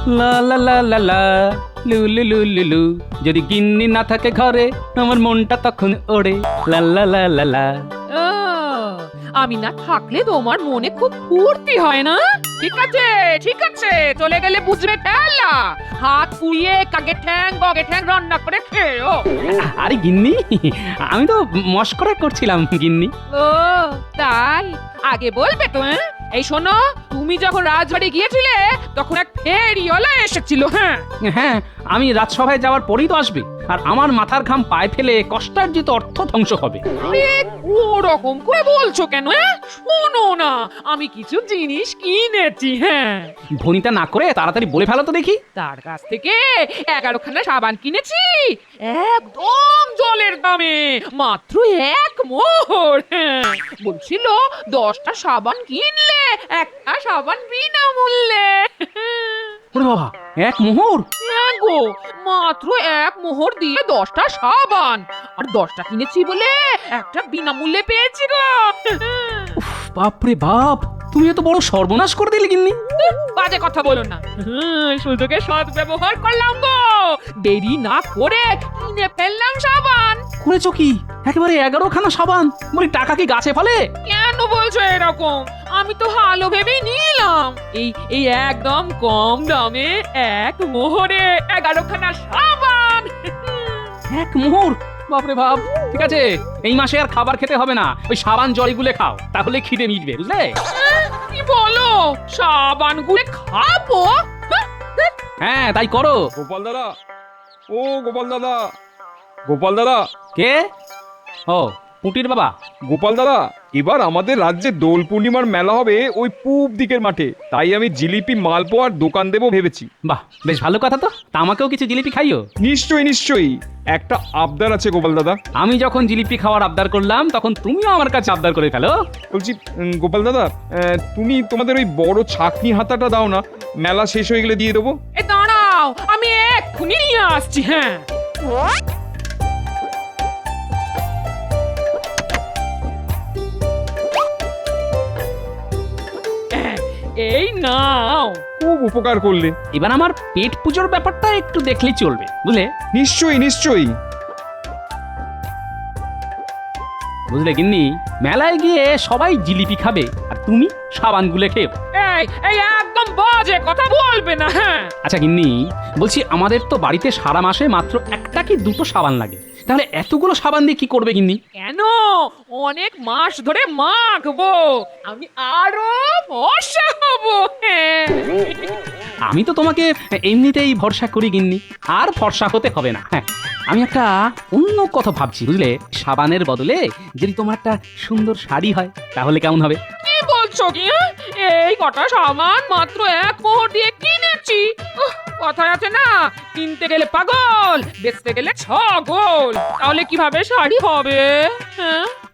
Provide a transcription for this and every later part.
লা লা লা লা লা লু লু লু লু লু। যদি গিন্নি না থাকে ঘরে আমার মনটা তখন ওড়ে লা লা লা লা লা। ও, আমি না থাকলে তোমার মনে খুব ফুর্তি হয় না? ঠিক আছে ঠিক আছে, চলে গেলে বুঝবে ঠেলা। হাত পুড়িয়ে কাকে ঠ্যাং বগে ঠ্যাং রান্না করে খেও। আরে গিন্নি, আমি তো মস্করা করছিলাম গিন্নি। ও তাই, আগে বলবে তো। এই শোনো, তুমি যখন রাজবাড়ি গিয়েছিলে তখন এক ফেরিওয়ালা এসেছিল। হ্যাঁ হ্যাঁ, আমি রাজসভায় যাওয়ার পরেই তো আসবে, আর আমার মাথার ঘাম পায়ে ফেলে কষ্টার্জিত অর্থ ধ্বংস হবে। ওরকম করে বলছো কেন? শোনো না, আমি কিছু জিনিস কিনেছি। হ্যাঁ, ভনিতা না করে তাড়াতাড়ি বলে ফেলো তো দেখি। তার কাছ থেকে 11খানা সাবান কিনেছি, একদম জলের দামে, মাত্র 1 মোহর। হ্যাঁ, বলছিল 10টা সাবান কিনলে একটা সাবান বিনামূল্যে। ওরে বাবা, 1 মোহর! হ্যাঁ গো, মাত্র 1 মোহর দিয়ে 10টা সাবান, আর 10টা কিনেছি বলে একটা বিনামূল্যে পেয়েছি গো। উফ, বাপরে বাপ, তুমি এত বড় সর্বনাশ করে দিলে গিন্নি। বাজে কথা বলো না, সুযোগে সৎ ব্যবহার করলাম গো, দেরি না করে কিনে ফেললাম সাবান। করেছো কি? একেবারে 11খানা সাবান! বলি টাকা কি গাছে ফলে? কেন বলছো এরকম? আমি তো ভালো ভেবেই নিলাম। এই একদম কম দামে 1 মোহরে 11খানা সাবান। 1 মোহর! বাপরে বাপ! ঠিক আছে, এই মাসে আর খাবার খেতে হবে না, ওই সাবান জল গুলে খাও, তাহলে খিদে মিটবে, বুঝলে? কি বলো, সাবান গুলে খাবো? হ্যাঁ, তাই করো। গোপাল দাদা, ও গোপাল দাদা, গোপাল দাদা, কে? ও, পুটির বাবা। গোপাল দাদা, এবার আমাদের রাজ্যে দোল পূর্ণিমার মেলা হবে ওই পূব দিকের মাঠে, তাই আমি জিলিপি মালপোয়ার দোকান দেবো ভেবেছি। বাহ, বেশ ভালো কথা তো। তা আমাকেও কিছু জিলিপি খাইও। নিশ্চয়ই নিশ্চয়ই, একটা আবদার আছে গোপাল দাদা। আমি যখন জিলিপি খাওয়ার আবদার করলাম তখন তুমিও আমার কাছে আবদার করে ফেলো। বলছি গোপাল দাদা, তুমি তোমাদের ওই বড় ছাকনি হাতাটা দাও না, মেলা শেষ হয়ে গেলে দিয়ে দেবো। এ দাঁড়াও, আমি এক্ষুনি নিয়ে আসছি। হ্যাঁ, এই নাও। খুব উপকার করলে। এবার আমার পেট পুজোর ব্যাপারটা একটু দেখলেই চলবে, বুঝলে? নিশ্চয়ই নিশ্চয়ই। বুঝলে গিন্নি, মেলায় গিয়ে সবাই জিলিপি খাবে আর তুমি সাবান গুলে খেও। এই একদম বাজে কথা বলবে না। হ্যাঁ, আচ্ছা গিন্নি, বলছি আমাদের তো বাড়িতে সারা মাসে মাত্র 1টা কি 2টো সাবান লাগে, তাহলে এতগুলো সাবান দিয়ে কি করবে গিন্নি? কেন? অনেক মাস ধরে মাখবো, আমি আরো ফর্সা হবো। হ্যাঁ, আমি তো তোমাকে এমনিতেই ভরসা করি গিন্নি, আর ফর্সা হতে হবে না। হ্যাঁ, আমি একটা অন্য কথা ভাবছি, বুঝলে? সাবানের বদলে যদি তোমার একটা সুন্দর শাড়ি হয় তাহলে কেমন হবে? কি বলছো কি? এই কটা সামান মাত্র 1 মোহর দিয়ে কিনেছি। কথায় আছে না, কিনতে গেলে পাগল, বেচতে গেলে ছাগল। তাহলে কিভাবে শাড়ি হবে?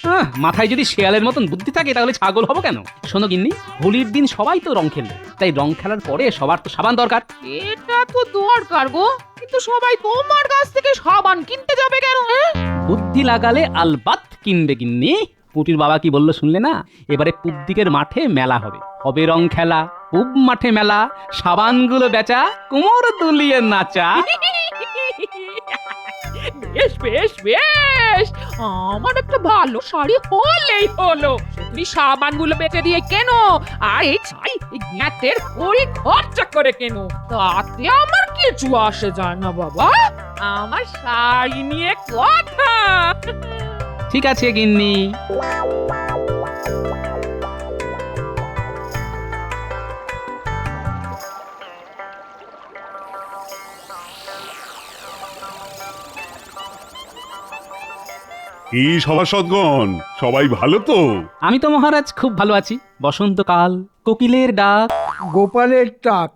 হ্যাঁ, মাথায় যদি শেয়ালের মতন বুদ্ধি থাকে তাহলে ছাগল হবো কেন? শোনো গিন্নি, হোলির দিন সবাই তো রং খেলবে, তাই রং খেলার পরে সবার তো সাবান দরকার। এটা তো দরকার গো, কিন্তু সবাই তোমার কাছ থেকে সাবান কিনতে যাবে কেন? বুদ্ধি লাগালে আলবাত কিনবে গিন্নি। পুটির বাবা কি বললো শুনলে না? এবারে পূব দিকের মাঠে মেলা হবে, হবে রং খেলা, পূব মাঠে মেলা, সাবানগুলো বেচা, কোমর দুলিয়ে নাচা। বেশ বেশ বেশ, আমার একটা ভালো শাড়ি হলেই হলো। তুমি সাবানগুলো বেচে দিয়ে কেন, আর এই ছাই এই জ্ঞাতের কড়ি খরচা করে কেন, তাতে আমার কিছু আসে যায় না বাবা। আমার শাড়ি নিয়ে কথা। ঠিক আছে গিন্নি। কি সভাসদগণ, সবাই ভালো তো? আমি তো মহারাজ খুব ভালো আছি। বসন্তকাল, কোকিলের ডাক, গোপালের টাক।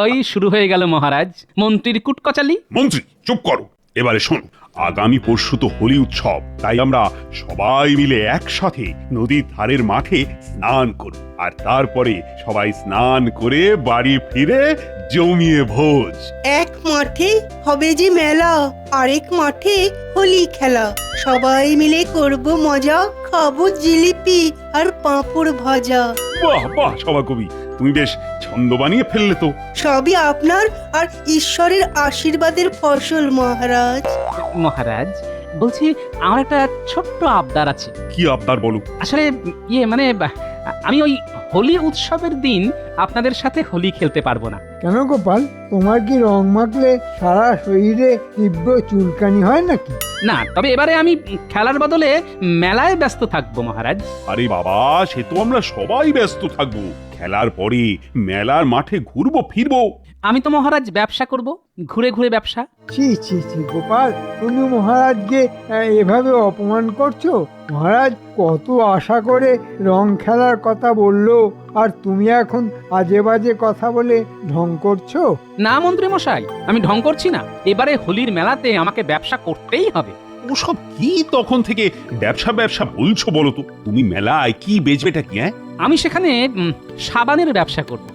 ওই শুরু হয়ে গেল মহারাজ মন্ত্রীর কুটকচালি। মন্ত্রী চুপ করো। এবারে শোন, আগামী পরশু তো হোলি উৎসব, তাই আমরা সবাই মিলে একসাথে নদীর ধারের মাঠে স্নান করব, আর তারপরে সবাই স্নান করে বাড়ি ফিরে জমিয়ে ভোজ। এক মাঠে হবে যে মেলা, আরেক মাঠে হোলি খেলা, সবাই মিলে করব মজা, খাবো জিলিপি আর পাঁপড় ভাজা। বাহ বাহ সভাকবি, তুমি বেশ ছন্দ বানিয়ে ফেললে তো। সবই আপনার আর ঈশ্বরের আশীর্বাদের ফসল মহারাজ। মহারাজ বলছি, আমার একটা ছোট্ট আবদার আছে। কি আবদার বলো? আসলে মানে আমি ওই হোলি উৎসবের দিন আপনাদের সাথে হোলি খেলতে পারবো না। কেন গোপাল, তোমার কি রং মাখলে সারা শরীরে তীব্র চুলকানি হয় নাকি? না, তবে এবারে আমি খেলার বদলে মেলায় ব্যস্ত থাকবো মহারাজ। আরে বাবা, সে তো আমরা সবাই ব্যস্ত থাকবো। খেলার পরে মেলার মাঠে ঘুরবো ফিরবো। আমি তো মহারাজ ব্যবসা করব, ঘুরে ঘুরে ব্যবসা। ছি ছি ছি গোপাল, তুমি মহারাজকে এভাবে অপমান করছো। মহারাজ কত আশা করে রং খেলার কথা বললো, আর তুমি এখন আজে বাজে কথা বলে ঢং করছো। না মন্ত্রী মশাই, আমি ঢং করছি না। এবারে হোলির মেলাতে আমাকে ব্যবসা করতেই হবে। ওসব কি তখন থেকে ব্যবসা ব্যবসা বলছো বলো তো? তুমি মেলায় কি বেচবেটা কি? আমি সেখানে সাবানের ব্যবসা করব।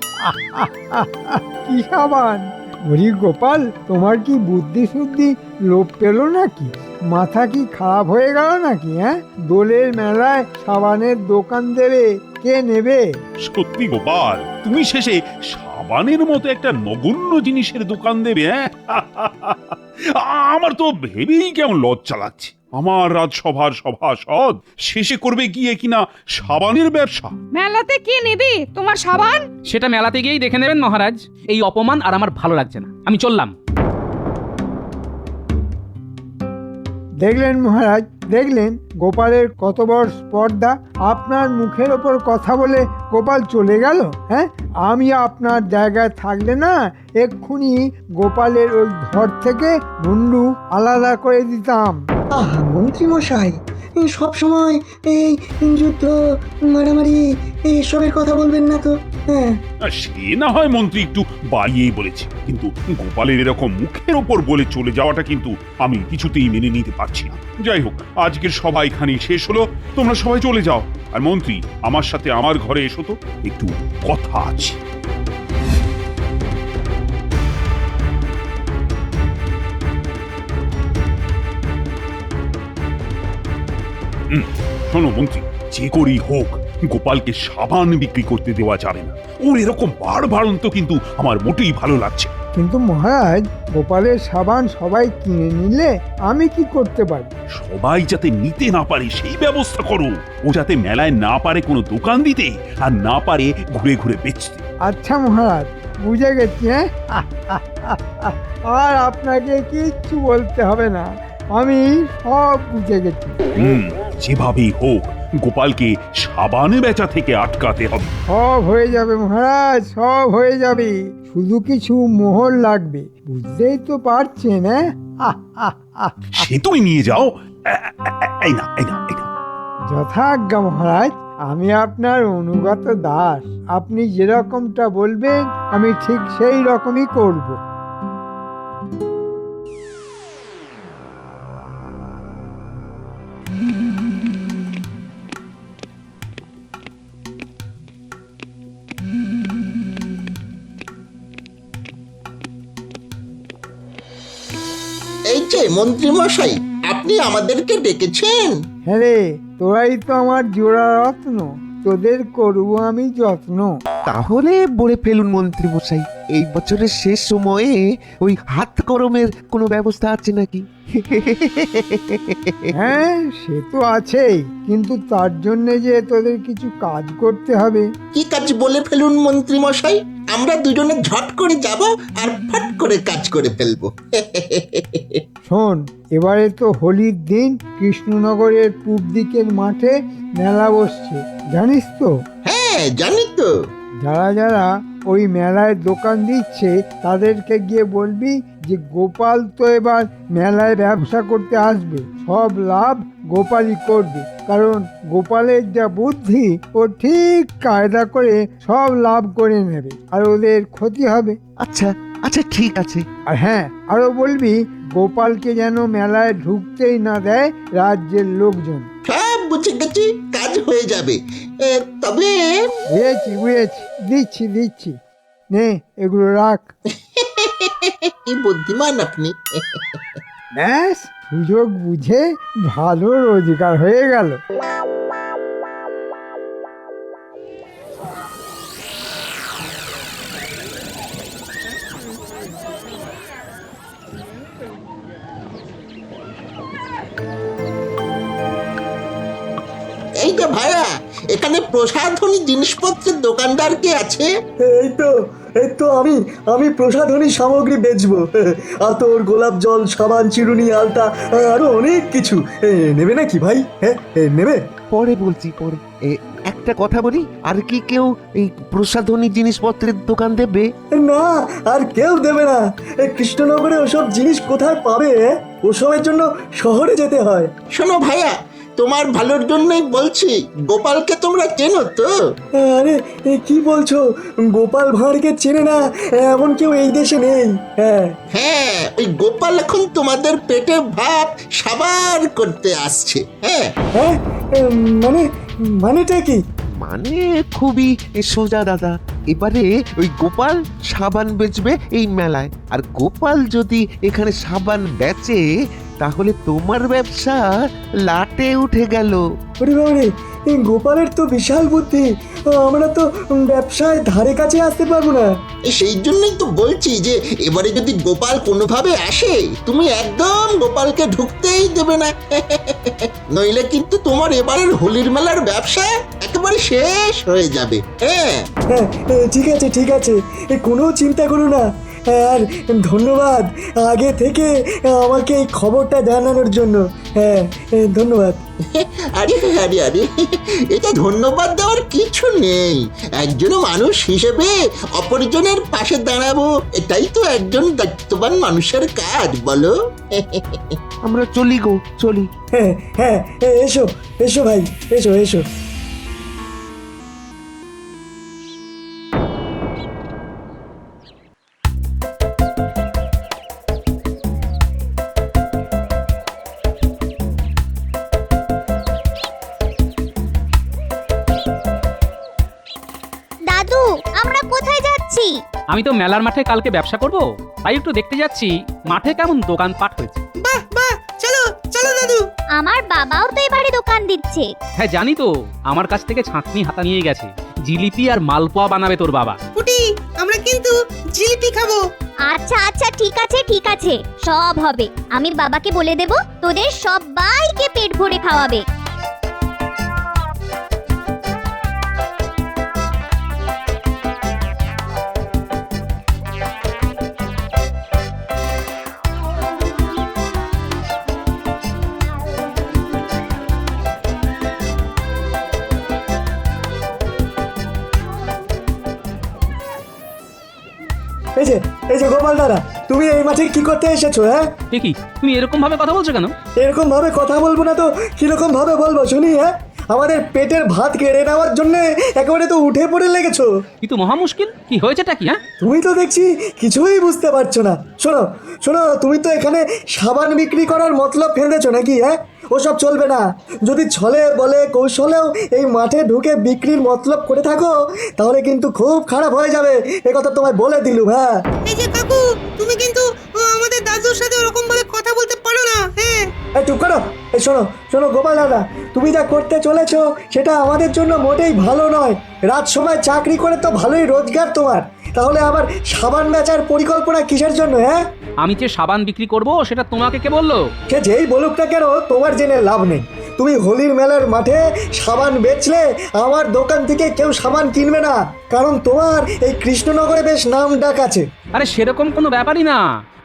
কি সাবান? ওরে গোপাল, তোমার কি বুদ্ধি শুদ্ধি লোপ পেল নাকি? মাথা কি খারাপ হয়ে গেল নাকি? দোলের মেলায় সাবানের দোকান দেবে, কে নেবে? সত্যি গোপাল, তুমি শেষে সাবানের মতো একটা নগণ্য জিনিসের দোকান দেবে? আমার তো ভেবেই কেমন লজ্জা লাগছে। আমার রাজসভার সভাসদ শেষে করবে গিয়ে কিনা সাবানের ব্যবসা। মেলাতে কি নিবি তোমার সাবান? সেটা মেলাতে গিয়েই দেখে নেবেন মহারাজ। এই অপমান আর আমার ভালো লাগছে না, আমি চললাম। দেখলেন মহারাজ, দেখলেন গোপালের কত বড় স্পর্ধা। আপনার মুখের ওপর কথা বলে গোপাল চলে গেল। আমি আপনার জায়গায় থাকলে না এক্ষুনি গোপালের ওই ঘর থেকে মুন্ডু আলাদা করে দিতাম। আহা মন্ত্রী মশাই, সব সময় এই যুদ্ধ মারামারি এসবের কথা বলবেন না তো। সে না হয় মন্ত্রী একটু বাড়িয়েই বলেছে, কিন্তু গোপালের এরকম মুখের ওপর বলে চলে যাওয়াটা কিন্তু আমি কিছুতেই মেনে নিতে পারছি না। যাই হোক, আজকের সভা এখানেই শেষ হলো। তোমরা সবাই চলে যাও। আর মন্ত্রী, আমার সাথে আমার ঘরে এসো তো, একটু কথা আছে। শোনো মন্ত্রী, যে করেই হোক গোপালকে সাবান বিক্রি করতে দেওয়া যাবে না। ওর এরকম বাড়বাড়ন্ত কিন্তু আমার মোটেই ভালো লাগছে। কিন্তু মহারাজ, গোপালের সাবান সবাই কিনে নিলে আমি কি করতে পারি? সবাই যাতে নিতে না পারে সেই ব্যবস্থা করো। ও যাতে মেলায় না পারে কোনো দোকান দিতে, আর না পারে ঘুরে ঘুরে বেচতে। আচ্ছা মহারাজ, বুঝে গেছি। আর আপনাকে কিচ্ছু বলতে হবে না, আমি সব বুঝে গেছি। যেভাবেই হোক গোপালকে সাবানে বেচা থেকে আটকাতে হবে। সব হয়ে যাবে মহারাজ, সব হয়ে যাবে। শুধু কিছু মোহর লাগবে, বুঝতেই তো পারছেন। সে তুমি নিয়ে যাও। এই না, এই না, এই না। যথাজ্ঞা মহারাজ, আমি আপনার অনুগত দাস। আপনি যেরকমটা বলবেন আমি ঠিক সেই রকমই করব। এই যে মন্ত্রী মশাই, আপনি আমাদেরকে ডেকেছেন? হ্যাঁ রে, তোরাই তো আমার জোড়া রত্ন, তোদের করব আমি যত্ন। তাহলে বলে ফেলুন মন্ত্রী মশাই, এই বছরের শেষ সময়ে ওই হাত গরমের কোনো ব্যবস্থা আছে নাকি? হ্যাঁ, সে তো আছেই, কিন্তু তার জন্য যে তোদের কিছু কাজ করতে হবে। কি কাজ বলে ফেলুন মন্ত্রী মশাই, আমরা দুজনে ঝট করে যাব আর ফট করে কাজ করে ফেলবো। শোন, এবারে তো হোলির দিন কৃষ্ণনগরের পূব দিকের মাঠে মেলা বসছে, জানিস তো? হ্যাঁ জানি তো। যারা যারা ওই মেলায় দোকান দিচ্ছে তাদেরকে গিয়ে বলবি যে গোপাল তো এবার মেলায় ব্যবসা করতে আসবে, সব লাভ গোপালই করবে। কারণ গোপালের যা বুদ্ধি, ও ঠিক কায়দা করে সব লাভ করে নেবে, আর ওদের ক্ষতি হবে। আচ্ছা আচ্ছা, ঠিক আছে। আর হ্যাঁ, আরো বলবি গোপালকে যেন মেলায় ঢুকতেই না দেয় রাজ্যের লোকজন। সব বুঝে গেছি, কাজ হয়ে যাবে। তবে বুঝেছি, দিচ্ছি। নে, এগুলো রাখ। কি বুদ্ধিমান আপনি। ব্যাস, সুযোগ বুঝে ভালো রোজগার হয়ে গেল। ভাইয়া, এখানে প্রসাধনী জিনিসপত্রের দোকানদার কে আছে? এই তো আমি প্রসাধনী সামগ্রী বেচবো। আতর, গোলাপ জল, সাবান, চিরুনি, আলতা, আরো অনেক কিছু। নেবে নাকি ভাই? হ্যাঁ, নেবে? পরে বলছি পরে। একটা কথা বলি, আর কি কেউ এই প্রসাধনী জিনিসপত্রের দোকান দেবে? না, আর কেউ দেবে না। কৃষ্ণনগরে ওসব জিনিস কোথায় পাবে? ওসবের জন্য শহরে যেতে হয়। শোনো ভাইয়া, তোমার ভালোর জন্যই বলছি, গোপালকে তোমরা চেনো তো? আরে কি বলছো? গোপাল ভাঁড়কে চেনে না এমন কেউ এই দেশে নেই। হ্যাঁ হ্যাঁ, ওই গোপাল এখন তোমাদের পেটে ভাত সাবার করতে আসছে। হ্যাঁ হ্যাঁ, মানেটা কি? মানে খুবই সোজা দাদা। এবারে ওই গোপাল সাবান বেচবে এই মেলায়, আর গোপাল যদি এখানে সাবান বেচে তাহলে তোমার ব্যবসা লাটে উঠে গেল। ওরে বাবারে, এই গোপালের তো বিশাল বুদ্ধি। আমরা তো ব্যবসায় ধারে কাছে আসতে পারবো না। সেই জন্যই তো বলছি যে এবারে যদি গোপাল কোনোভাবে আসে, তুমি একদম গোপালকে ঢুকতেই দেবে না। নইলে কিন্তু তোমার এবারের হোলির মেলার ব্যবসা একেবারে শেষ হয়ে যাবে। হ্যাঁ হ্যাঁ, ঠিক আছে, কোনো চিন্তা করো না। আর ধন্যবাদ আগে থেকে আমাকে এই খবরটা জানানোর জন্য। হ্যাঁ, ধন্যবাদ। আরে আরে আরে, এটা ধন্যবাদ দেওয়ার কিছু নেই। একজন মানুষ হিসেবে অপরজনের পাশে দাঁড়াবো, এটাই তো একজন দায়িত্ববান মানুষের কাজ, বলো? আমরা চলি গো, চলি। হ্যাঁ হ্যাঁ, এসো ভাই, এসো। দাদু, আমরা কোথায় যাচ্ছি? আমি তো মেলার মাঠে কালকে ব্যবসা করব, তাই একটু দেখতে যাচ্ছি মাঠে কেমন দোকানপাট হয়েছে। বাহ বাহ, চলো চলো দাদু। আমার বাবাও তো এবারে দোকান দিচ্ছে। হ্যাঁ জানি তো, আমার কাছ থেকে ছাঁকনি হাতা নিয়ে গেছে। জিলিপি আর মালপোয়া বানাবে তোর বাবা। পুটি, আমরা কিন্তু জিলিপি খাবো। আচ্ছা ঠিক আছে, সব হবে। আমি বাবাকে বলে দেব তোদের সবাইকে পেট ভরে খাওয়াবে। এই যে গোপাল দাদা, তুমি এই মাঠে কি করতে এসেছো? হ্যাঁ, কি তুমি এরকম ভাবে কথা বলছো কেন? এরকম ভাবে কথা বলবো না তো কিরকম ভাবে বলবো শুনি? হ্যাঁ, আমাদের পেটের ভাত কেড়ে নেওয়ার জন্য একেবারে তো উঠে পড়ে লেগেছো। কিন্তু মহা মুশকিল, কি হয়েছেটা কি? হ্যাঁ, তুমি তো দেখছি কিছুই বুঝতে পারছো না। শোনো, তুমি তো এখানে সাবান বিক্রি করার মতলব ফেলেছো নাকি? হ্যাঁ, ওসব চলবে না। যদি ছলে বলে কৌশলেও এই মাঠে ঢুকে বিক্রির মতলব করে থাকো, তাহলে কিন্তু খুব খারাপ হয়ে যাবে। এ কথা তোমায় বলে দিলুম। হ্যাঁ, এই যে কাকু, তুমি কিন্তু আমাদের দাদুর সাথে ওরকম ভাবে কথা বলতে পারো না। হ্যাঁ, এই চুপ করো। এই শোনো গোপাল দাদা, তুমি যা করতে চলেছো সেটা আমাদের জন্য মোটেই ভালো নয়। রাত সময় চাকরি করে তো ভালোই রোজগার তোমার, তাহলে আবার সাবান বেচার পরিকল্পনা কিসের জন্য? হ্যাঁ, আমি যে সাবান বিক্রি করব সেটা তোমাকে কে বললো? সে যেই বলুক না কেন, তোমার জেনে লাভ নেই। তুমি হোলির মেলার মাঠে সাবান বেচলে আমার দোকান থেকে কেউ সাবান কিনবে না, কারণ তোমার এই কৃষ্ণনগরে বেশ নাম ডাক আছে। আরে সেরকম কোনো ব্যাপারই না,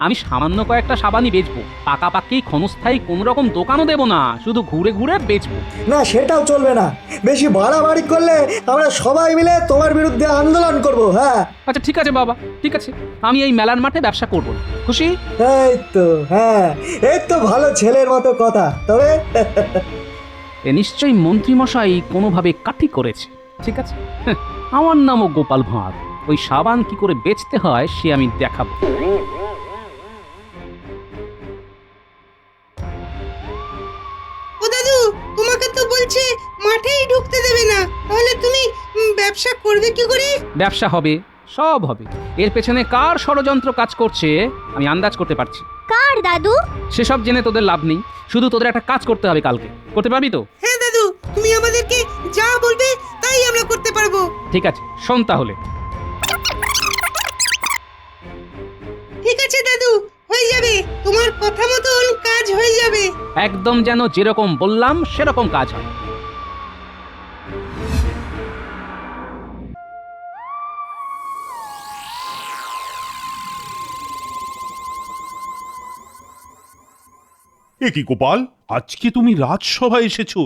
আমি সামান্য কয়েকটা সাবানই বেচবো। পাকাপাকি ক্ষণস্থায়ী কোন রকম দোকানও দেবো না, শুধু ঘুরে ঘুরে বেচবো। না, সেটাও চলবে না। বেশি বাড়াবাড়ি করলে আমরা সবাই মিলে তোমার বিরুদ্ধে আন্দোলন করব। হ্যাঁ, আচ্ছা ঠিক আছে বাবা, ঠিক আছে, আমি এই মেলার মাঠে ব্যবসা করবো। খুশি? এই তো, হ্যাঁ, এই তো ভালো ছেলের মতো কথা। তবে এ নিশ্চয়ই মন্ত্রীমশাই কোনোভাবে কাঠি করেছে। ঠিক আছে, আমার নামও গোপাল ভাঁড়। ওই সাবান কি করে বেচতে হয় সে আমি দেখাবো। ও দাদু, তোমাকে তো বলছে মাঠেই ঢুকতে দেবে না, তাহলে তুমি ব্যবসা করবে কি করে? ব্যবসা হবে, সব হবে। এর পেছনে কার ষড়যন্ত্র কাজ করছে আমি আন্দাজ করতে পারছি। কার দাদু? সেসব জেনে তোদের লাভ নেই, শুধু তোদের একটা কাজ করতে হবে। কালকে করতে পারবি তো? হ্যাঁ দাদু, তুমি আমাদেরকে যা বলবে তাই আমরা করতে পারবো। ঠিক আছে, শোন তাহলে। ঠিক আছে দাদু, হয়ে যাবে। তোমার কথা মতন কাজ হয়ে যাবে। একদম যেন যেরকম বললাম সেরকম কাজ হয়। এ কি গোপাল, আজকে তুমি রাজসভায় এসেছো?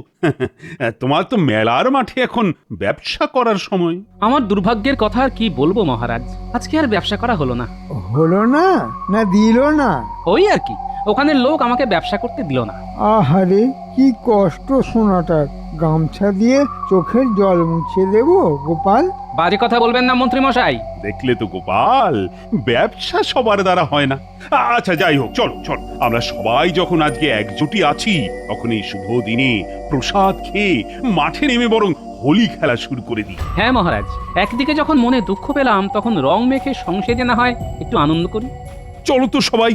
তোমার তো মেলার মাঠে এখন ব্যবসা করার সময়। আমার দুর্ভাগ্যের কথা আর কি বলবো মহারাজ, আজকে আর ব্যবসা করা হলো না। হলো না না দিল না? ওই আর কি, ওখানের লোক আমাকে ব্যবসা করতে দিল না। আহারে কি কষ্ট শোনাটার। গামছা দিয়ে চোখের জল মুছে দেবো গোপাল? বাজে কথা বলবেন না মন্ত্রী মশাই। দেখলে তো গোপাল, ব্যবসা সবার দ্বারা হয় না। আচ্ছা যাই হোক, চলো চলো, আমরা সবাই যখন আজকে একজুটি আছি, তখন এই শুভ দিনে প্রসাদ খেয়ে মাঠে নেমে বরং হোলি খেলা শুরু করে দিই। হ্যাঁ মহারাজ, একদিকে যখন মনে দুঃখ পেলাম, তখন রং মেখে সংসেজে না হয় একটু আনন্দ করি। চলো তো সবাই।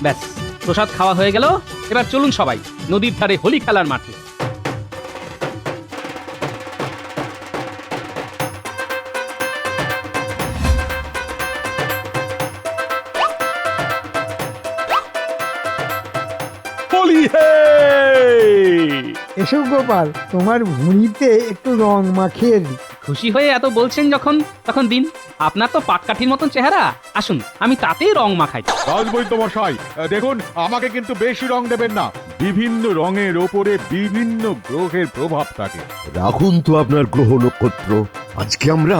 ব্যাস, প্রসাদ খাওয়া হয়ে গেল। এবার চলুন সবাই নদীর ধারে হোলি খেলার মাঠে। হোলি হে! এসো গোপাল, তোমার ভুঁড়িতে একটু রং মাখিয়ে দিই। খুশি হয়ে এত বলছেন যখন, তখন দিন। আপনার তো পাটকাঠির মতন চেহারা, আসুন আমি তাতেই রং মাখাই। রাজবৈদ্য মশাই, দেখুন আমাকে কিন্তু বেশি রং দেবেন না। বিভিন্ন রঙের ওপরে বিভিন্ন গ্রহের প্রভাব থাকে। রাখুন তো আপনার গ্রহ নক্ষত্র। আজকে আমরা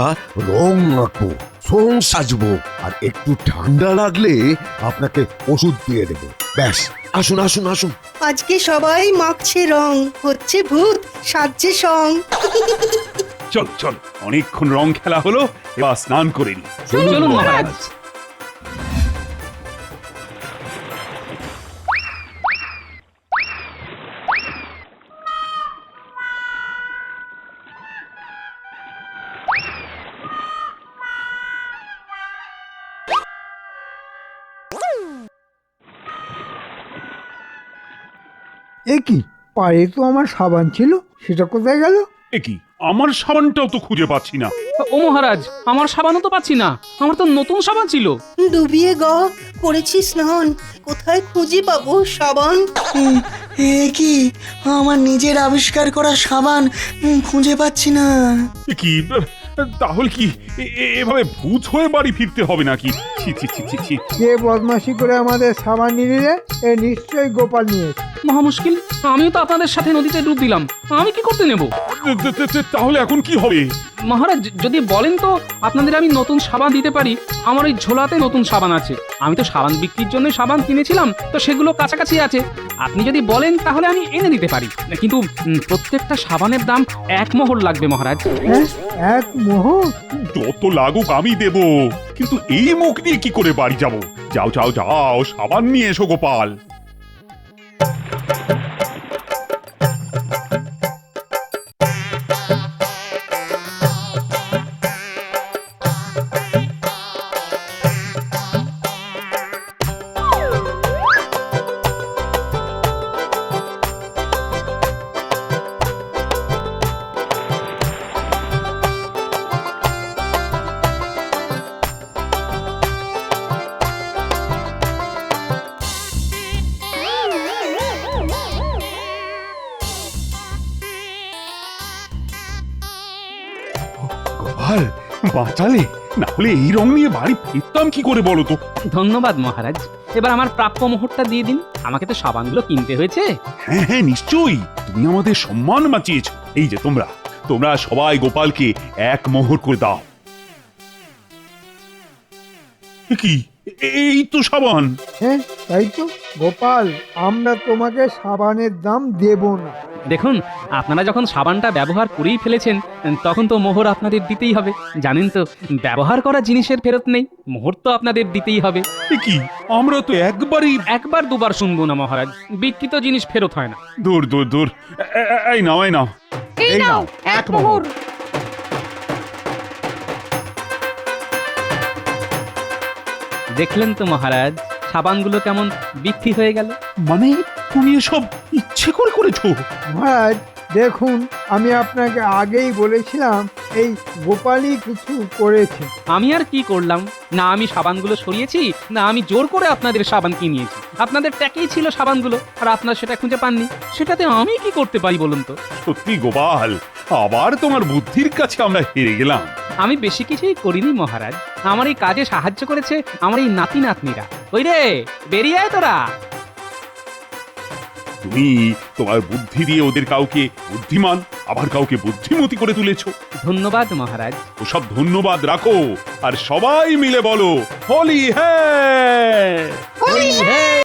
রং আঁকবো, রং সাজবো, আর একটু ঠান্ডা লাগলে আপনাকে ওষুধ দিয়ে দেবো। ব্যাস, আসুন আসুন আসুন। আজকে সবাই মাখছে রং, হচ্ছে ভূত সাজছে সং। চল চল, অনেকক্ষণ রং খেলা হলো, এবার স্নান করে নি। চলুন মহারাজ। এ কি, পায়ে তো আমার সাবান ছিল, সেটা কোথায় গেল? এ কি, আমার সাবানটাও তো খুঁজে পাচ্ছি না। ও মহারাজ, আমার সাবানও তো পাচ্ছি না। আমার তো নতুন সাবান ছিল। ডুবিয়ে করেছি স্নান, কোথায় খুঁজে পাবো সাবান? এ কি, আমার নিজের আবিষ্কার করা সাবান খুঁজে পাচ্ছি না। এ কি, তাহলে কি এভাবে ভূত হয়ে বাড়ি ফিরতে হবে নাকি? ছি ছি ছি ছি ছি। কে বদমাশি করে আমাদের সাবান নিয়ে? এ নিশ্চয়ই গোপাল নিয়েছে। মহা মুশকিল, আমিও তো আপনাদের সাথে নদীতে ডুব দিলাম, আমি কি করতে নেব? তাহলে এখন কি হবে? মহারাজ যদি বলেন তো আপনাদের আমি নতুন সাবান দিতে পারি। আমার ওই ঝোলাতে নতুন সাবান আছে। আমি তো সাবান বিক্রির জন্য সাবান কিনেছিলাম, তো সেগুলো কাছাকাছি আছে। আপনি যদি বলেন তাহলে আমি এনে দিতে পারি, কিন্তু প্রত্যেকটা সাবানের দাম 1 মোহর লাগবে মহারাজ। হ্যাঁ, 1 মোহর? যত লাগুক আমি দেব, কিন্তু এই মুখ দিয়ে কি করে বাড়ি যাব? যাও যাও যাও, সাবান নিয়ে এসো গোপাল। গোপাল, বাঁচালে, না হলে এই রং নিয়ে বাড়ি ফিরতাম কি করে বলো তো? ধন্যবাদ মহারাজ, এবার আমার প্রাপ্য মোহরটা দিয়ে দিন। আমাকে তো সাবানগুলো কিনতে হয়েছে। হ্যাঁ হ্যাঁ নিশ্চয়ই, তুমি আমাদের সম্মান বাঁচিয়েছ। এই যে তোমরা তোমরা সবাই গোপালকে 1 মোহর করে দাও। এ কি, এই তো সাবান। হ্যাঁ তাই তো গোপাল, আমরা তোমাকে সাবানের দাম দেব না। দেখুন, আপনারা যখন সাবানটা ব্যবহার করেই ফেলেছেন, তখন তো মোহর আপনাদের দিতেই হবে। জানেন তো, ব্যবহার করা জিনিসের ফেরত নেই, মোহর তো আপনাদের দিতেই হবে। এ কি, আমরা তো একবারই। একবার দুবার শুনবো না মহারাজ, বিক্রিত জিনিস ফেরত হয় না। দূর দূর দূর, এই নাও এই নাও। এই নাও এক মোহর। দেখলেন তো মহারাজ, সাবানগুলো কেমন বিক্রি হয়ে গেল। মানে তুমি এসব ইচ্ছে করে করেছো? মহারাজ দেখুন, আমি আপনাকে আগেই বলেছিলাম এই গোপালই কিছু করেছে। আমি আর কি করলাম? না আমি সাবানগুলো সরিয়েছি, না আমি জোর করে আপনাদের সাবান কিনিয়েছি। আপনাদের ট্যাকেই ছিল সাবানগুলো, আর আপনারা সেটা খুঁজে পাননি। সেটাতে আমি কি করতে পারি বলুন তো? সত্যি গোপাল, আবার তোমার বুদ্ধির কাছে আমরা হেরে গেলাম। আমি বেশি কিছুই করিনি মহারাজ, আমার এই কাজে সাহায্য করেছে আমার এই নাতি নাতনিরা। ওই রে, বেরিয়ে আয় তোরা। তুমি তোমার বুদ্ধি দিয়ে ওদের কাউকে বুদ্ধিমান, আবার কাউকে বুদ্ধিমতী করে তুলেছো। ধন্যবাদ মহারাজ। ওসব ধন্যবাদ রাখো, আর সবাই মিলে বলো হোলি হ্যায়। হোলি হ্যায়।